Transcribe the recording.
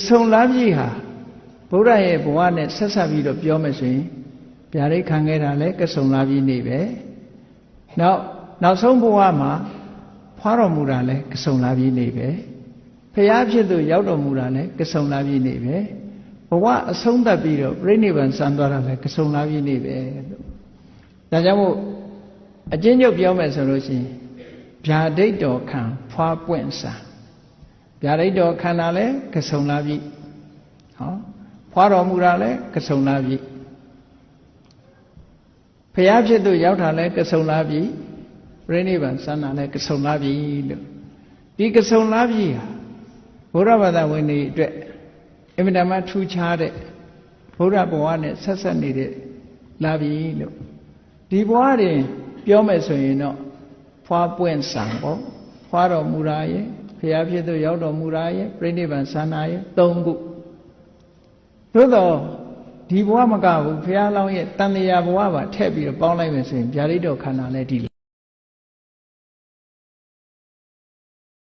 ဆုံလာပြီဟာဗုဒ္ဓရဲ့ဘဝနဲ့ဆက်ဆက်ပြီးတော့ပြောမယ်ဆိုရင်ဗျာဒိတ်ခံခဲ့တာလဲကဆုံလာပြီနေပဲနောက်ဆုံးဘဝမှာဖွားတော်မူတာလဲကဆုံလာပြီနေပဲဖရာဖြစ်သူရောက်တော်မူတာလဲကဆုံလာပြီနေပဲဘဝအဆုံးသတ်ပြီးတော့ပြိဋိဘံစံသွားတာလဲကဆုံလာပြီနေပဲလို့ဒါကြောင့်မို့အကျဉ်းချုပ်ပြောမယ်ဆိုလို့ရှိရင်ဗျာဒိတ်တော်ခံဖွားပွင့်စာဗျာဒိတ်တော်ခံတာလဲကဆုံလာပြီဟောဖွားတော်မူတာလဲကဆုံလာပြီဖရာဖြစ်သူရောက်တာလဲကဆုံလာပြီပြိဋိဘံစံတာလဲကဆုံလာပြီလို့ဒီကဆုံလာပြီဟာဘုရားဘာသာဝင်တွေအတွက်အင်မတန်မှထူးခြားတဲ့ဘုရားဘဝနဲ့ဆက်ဆက်နေတဲ့လာပြီလို့ဒီဘဝတွင်ပြောမယ်ဆိုရင်တော့ဖွားပွင့်ဆံပေါ့ဖွားတော်မူတာရဲ့ဘုရားဖြစ်သူရောက်တော်မူတာရဲ့ပြိဋိဘံဆန္ဒရဲ့၃ခုသို့တော့ဒီဘဝမကဘူးဘုရားလောင်းရဲ့တန်တရားဘဝပါထည့်ပြီးတော့ပေါင်းလိုက်မယ်ဆိုရင်ဗျာဒိတ်တော်ခန္ဓာလည်းဒီ